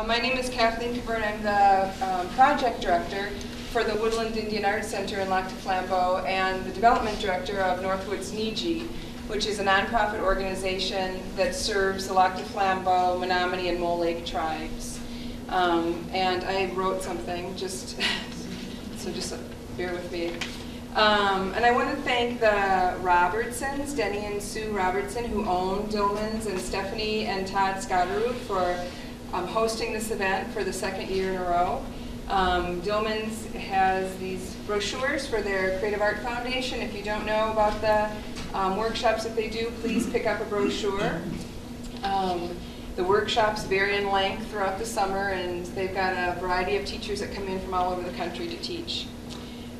My name is Kathleen Cavern. I'm the project director for the Woodland Indian Arts Center in Lac du Flambeau and the development director of Northwoods Niji, which is a nonprofit organization that serves the Lac du Flambeau, Menominee, and Mole Lake tribes. And I wrote something, so just bear with me. And I want to thank the Robertsons, Denny and Sue Robertson, who own Dillman's, and Stephanie and Todd Scotteroo for hosting this event for the second year in a row. Dillman's has these brochures for their Creative Art Foundation. If you don't know about the workshops that they do, please pick up a brochure. The workshops vary in length throughout the summer, and they've got a variety of teachers that come in from all over the country to teach.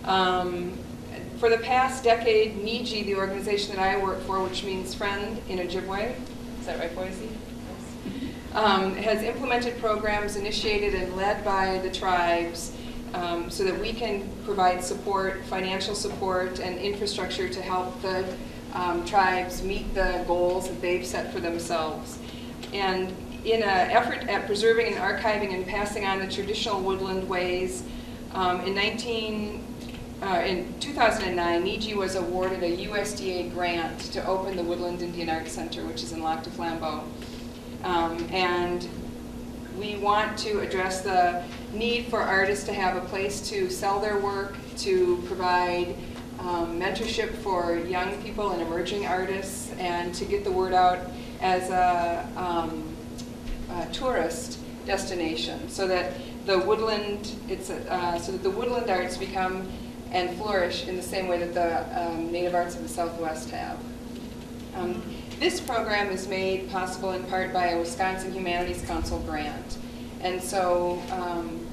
For the past decade, Niji, the organization that I work for, which means friend in Ojibwe, is that right, Boise? Has implemented programs initiated and led by the tribes so that we can provide support, financial support, and infrastructure to help the tribes meet the goals that they've set for themselves. And in an effort at preserving and archiving and passing on the traditional woodland ways, in 2009, Niji was awarded a USDA grant to open the Woodland Indian Arts Center, which is in Lac du Flambeau. And we want to address the need for artists to have a place to sell their work, to provide mentorship for young people and emerging artists, and to get the word out as a tourist destination, so that the woodland arts become and flourish in the same way that the native arts of the Southwest have. This program is made possible in part by a Wisconsin Humanities Council grant. And so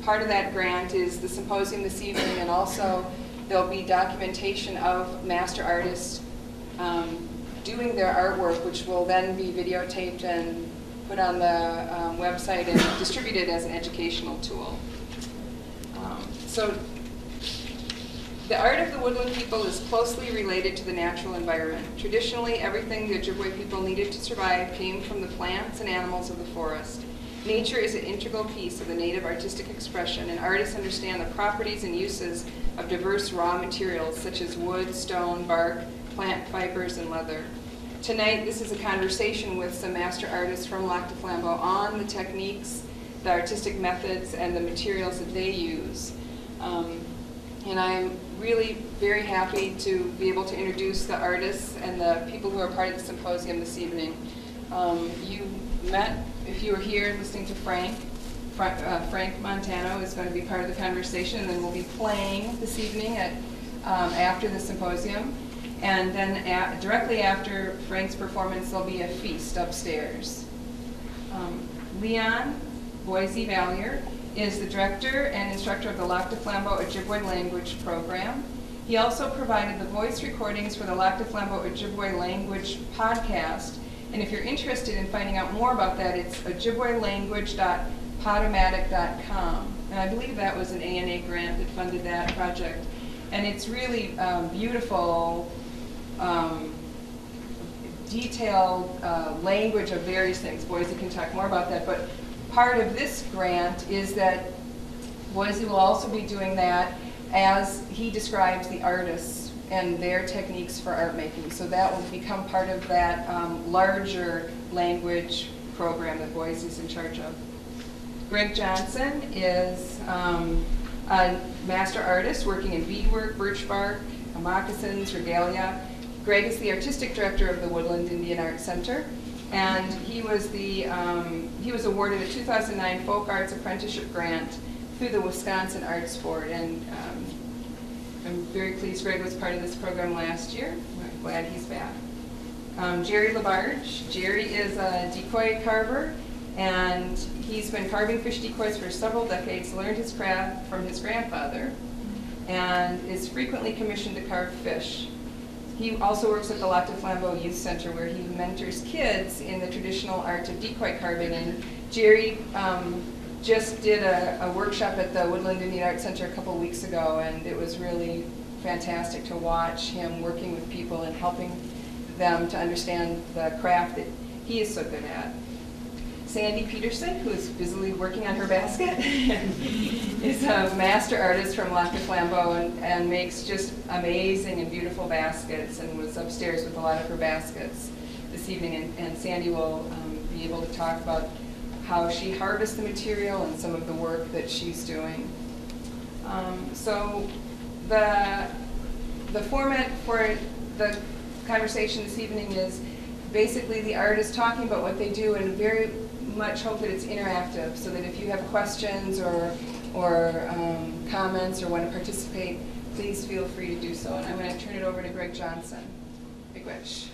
part of that grant is the symposium this evening, and also there'll be documentation of master artists doing their artwork, which will then be videotaped and put on the website and distributed as an educational tool. So the art of the woodland people is closely related to the natural environment. Traditionally, everything the Ojibwe people needed to survive came from the plants and animals of the forest. Nature is an integral piece of the native artistic expression, and artists understand the properties and uses of diverse raw materials such as wood, stone, bark, plant fibers, and leather. Tonight, this is a conversation with some master artists from Lac du Flambeau on the techniques, the artistic methods, and the materials that they use. And I'm really very happy to be able to introduce the artists and the people who are part of the symposium this evening. You met, if you were here listening to Frank Montano is going to be part of the conversation, and then we'll be playing this evening at, after the symposium. And then directly after Frank's performance, there'll be a feast upstairs. Leon Boise Vallier is the director and instructor of the Lac du Flambeau Ojibwe Language Program. He also provided the voice recordings for the Lac du Flambeau Ojibwe Language podcast. And if you're interested in finding out more about that, it's ojibwelanguage.podomatic.com. And I believe that was an ANA grant that funded that project. And it's really beautiful, detailed language of various things. Boise can talk more about that, but part of this grant is that Boise will also be doing that as he describes the artists and their techniques for art making. So that will become part of that larger language program that Boise is in charge of. Greg Johnson is a master artist working in beadwork, birch bark, moccasins, regalia. Greg is the artistic director of the Woodland Indian Arts Center, and he was awarded a 2009 Folk Arts Apprenticeship Grant through the Wisconsin Arts Board, and I'm very pleased Greg was part of this program last year. I'm glad he's back. Jerry Labarge. Jerry is a decoy carver, and he's been carving fish decoys for several decades, learned his craft from his grandfather, and is frequently commissioned to carve fish. He also works at the Lac du Flambeau Youth Center, where he mentors kids in the traditional art of decoy carving. And Jerry just did a workshop at the Woodland Indian Arts Center a couple weeks ago, and it was really fantastic to watch him working with people and helping them to understand the craft that he is so good at. Sandy Peterson, who is busily working on her basket, and is a master artist from Lac du Flambeau and makes just amazing and beautiful baskets, and was upstairs with a lot of her baskets this evening. And Sandy will be able to talk about how she harvests the material and some of the work that she's doing. So the format for the conversation this evening is basically the artist talking about what they do, and very much hope that it's interactive, so that if you have questions or comments or want to participate, please feel free to do so. And I'm going to turn it over to Greg Johnson. Big wish.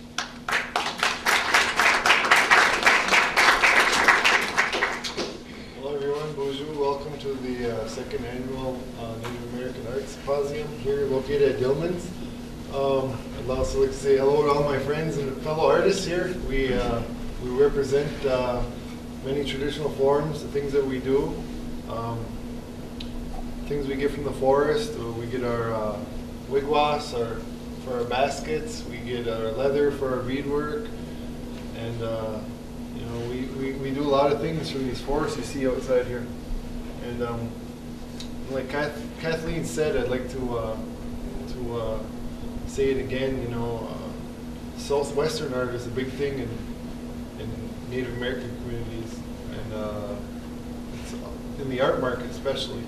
Hello everyone, bonjour. Welcome to the second annual Native American Art Symposium here located at Dillman's. I'd also like to say hello to all my friends and fellow artists here. We represent many traditional forms, the things that we do, things we get from the forest. We get our wigwas for our baskets. We get our leather for our beadwork, and you know, we do a lot of things from these forests you see outside here. And like Kathleen said, I'd like to say it again. You know, Southwestern art is a big thing in Native American communities, and it's in the art market especially.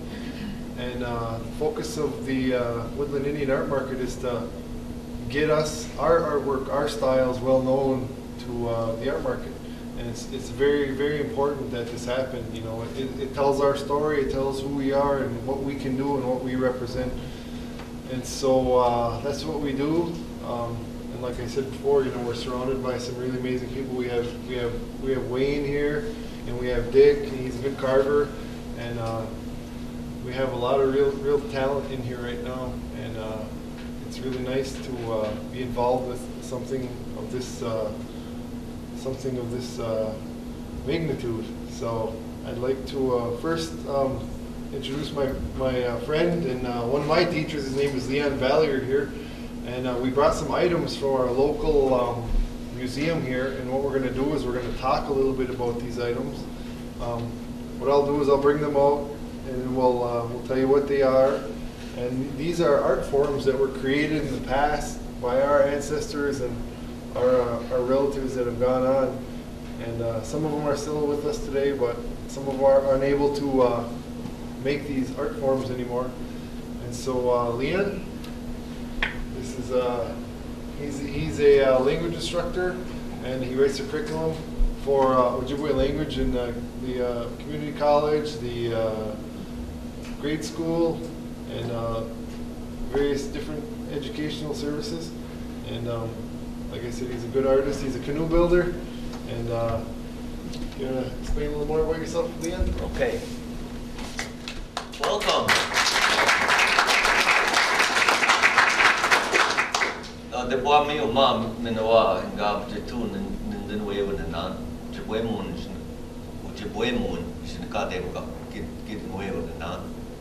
And the focus of the Woodland Indian Art Market is to get us, our artwork, our styles well known to the art market. And it's very, very important that this happen. You know, it tells our story, it tells who we are and what we can do and what we represent. And so that's what we do. And like I said before, you know, we're surrounded by some really amazing people. We have Wayne here, and we have Dick, and he's a good carver, and we have a lot of real talent in here right now. And it's really nice to be involved with something of this magnitude. So I'd like to first introduce my friend and one of my teachers. His name is Leon Valier here, and we brought some items from our local museum here. And what we're going to do is we're going to talk a little bit about these items. What I'll do is I'll bring them out, and we'll tell you what they are. And these are art forms that were created in the past by our ancestors and our relatives that have gone on. And some of them are still with us today, but some of them are unable to make these art forms anymore. And so Leon, this is he's a language instructor, and he writes the curriculum for Ojibwe language in the community college, the grade school, and various different educational services. And like I said, he's a good artist. He's a canoe builder. And you want to explain a little more about yourself, Leon? Okay. Welcome. Depois meu mam menawa ngam jetun nin wewe nan jebwe mun shin ka dem ka kid wewe nan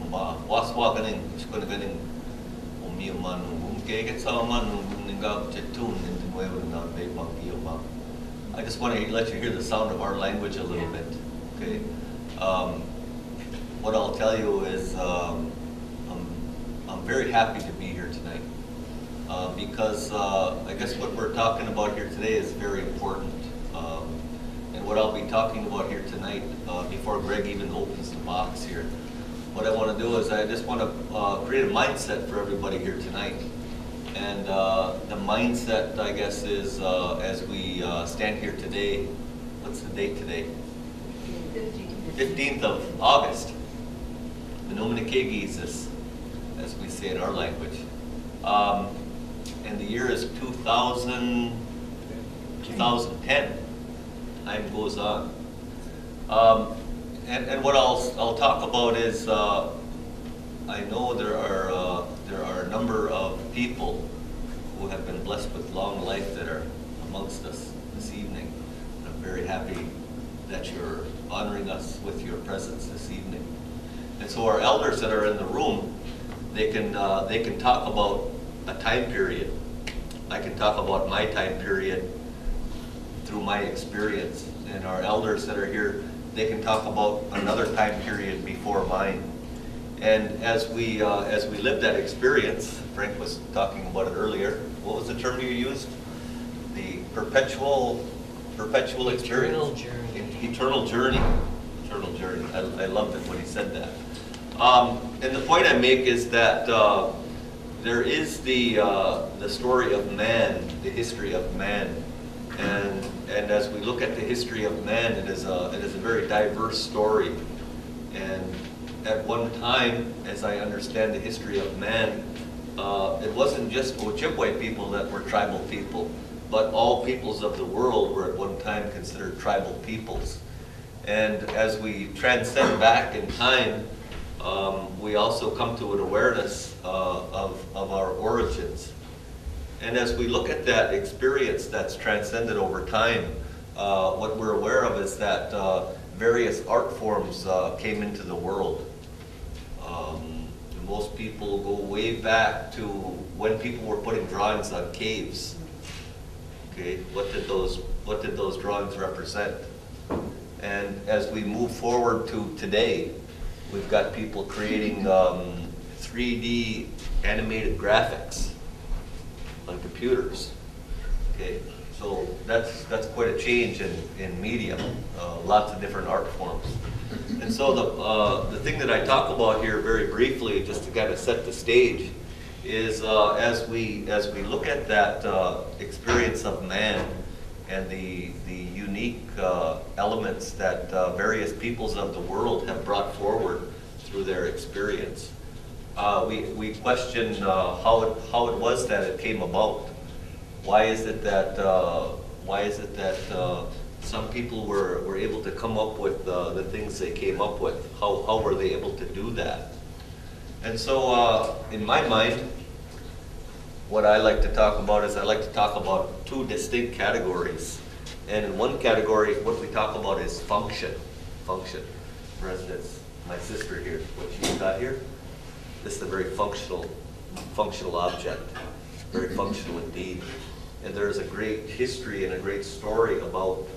ba waswa ganing shkon ganing meu man ke get sa man ngam jetun nin wewe nan be monkey mam. I just want to let you hear the sound of our language a little bit. Okay. What I'll tell you is I'm very happy to be here tonight because I guess what we're talking about here today is very important. And what I'll be talking about here tonight, before Greg even opens the box here, what I want to do is I just want to create a mindset for everybody here tonight. And the mindset, I guess, is as we stand here today. What's the date today? 15th of August. Menomnikegizis, as we say in our language. And the year is 2010. Time goes on. And what I'll talk about is I know there are a number of people who have been blessed with long life that are amongst us this evening. I'm very happy that you're honoring us with your presence this evening. And so our elders that are in the room, they can talk about a time period. I can talk about my time period through my experience. and our elders that are here, they can talk about another time period before mine. And as we lived that experience, Frank was talking about it earlier. What was the term you used? The perpetual experience. Eternal journey. Eternal journey. Eternal journey. I loved it when he said that. And the point I make is that there is the story of man, the history of man, and as we look at the history of man, it is a very diverse story. And at one time, as I understand the history of man, it wasn't just Ojibwe people that were tribal people, but all peoples of the world were at one time considered tribal peoples. And as we transcend back in time, we also come to an awareness of our origins. And as we look at that experience that's transcended over time, what we're aware of is that various art forms came into the world. Most people go way back to when people were putting drawings on caves. Okay, what did those drawings represent? And as we move forward to today, we've got people creating 3D animated graphics on computers. Okay, so that's quite a change in medium. Lots of different art forms. And so the thing that I talk about here very briefly, just to kind of set the stage, is as we look at that experience of man and the unique elements that various peoples of the world have brought forward through their experience, we question how it was that it came about. Why is it that some people were able to come up with the things they came up with? How were they able to do that? And so in my mind, what I like to talk about is I like to talk about two distinct categories. And in one category, what we talk about is function. Function. For instance, my sister here, what she's got here, this is a very functional object. Very functional indeed. And there's a great history and a great story about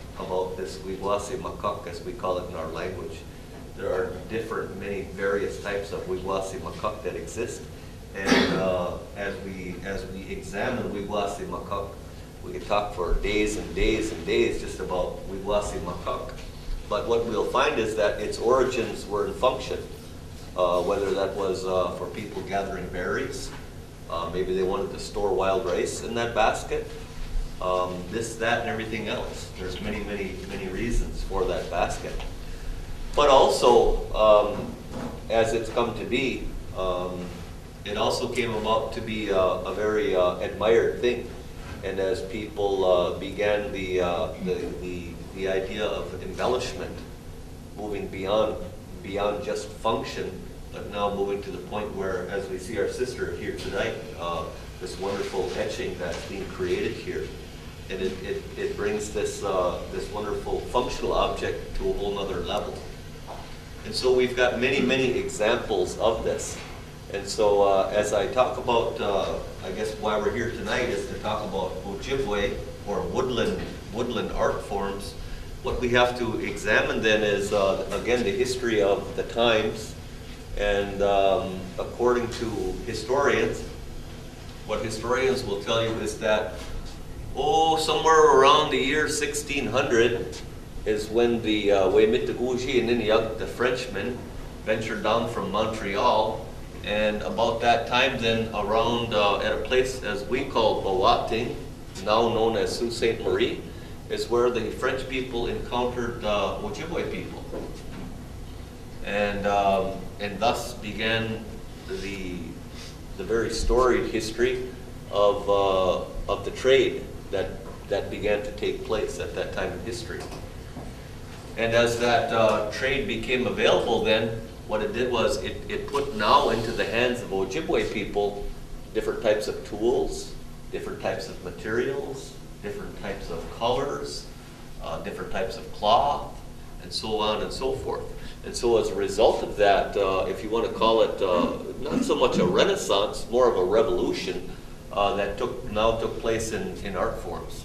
this wigwasi makak, as we call it in our language. There are many various types of wigwasi makak that exist. And as we examine wigwasi makak, we can talk for days and days and days just about wigwasi makak. But what we'll find is that its origins were in function, whether that was for people gathering berries, maybe they wanted to store wild rice in that basket, this, that, and everything else. There's many, many, many reasons for that basket. But also, as it's come to be, it also came about to be a very admired thing. And as people began the idea of embellishment, moving beyond just function, but now moving to the point where, as we see our sister here tonight, this wonderful etching that's being created here, and it brings this wonderful functional object to a whole nother level. And so we've got many, many examples of this. And so as I talk about, I guess why we're here tonight is to talk about Ojibwe or woodland art forms. What we have to examine then is, again, the history of the times. And according to historians, what historians will tell you is that, somewhere around the year 1600 is when the Wemitaguji and Inyag, the Frenchmen, ventured down from Montreal. And about that time then, around at a place as we call Bawating, now known as Sault Ste. Marie, is where the French people encountered Ojibwe people. And thus began the very storied history of the trade that began to take place at that time in history. And as that trade became available then, what it did was it put now into the hands of Ojibwe people different types of tools, different types of materials, different types of colors, different types of cloth, and so on and so forth. And so as a result of that, if you want to call it not so much a renaissance, more of a revolution that now took place in art forms.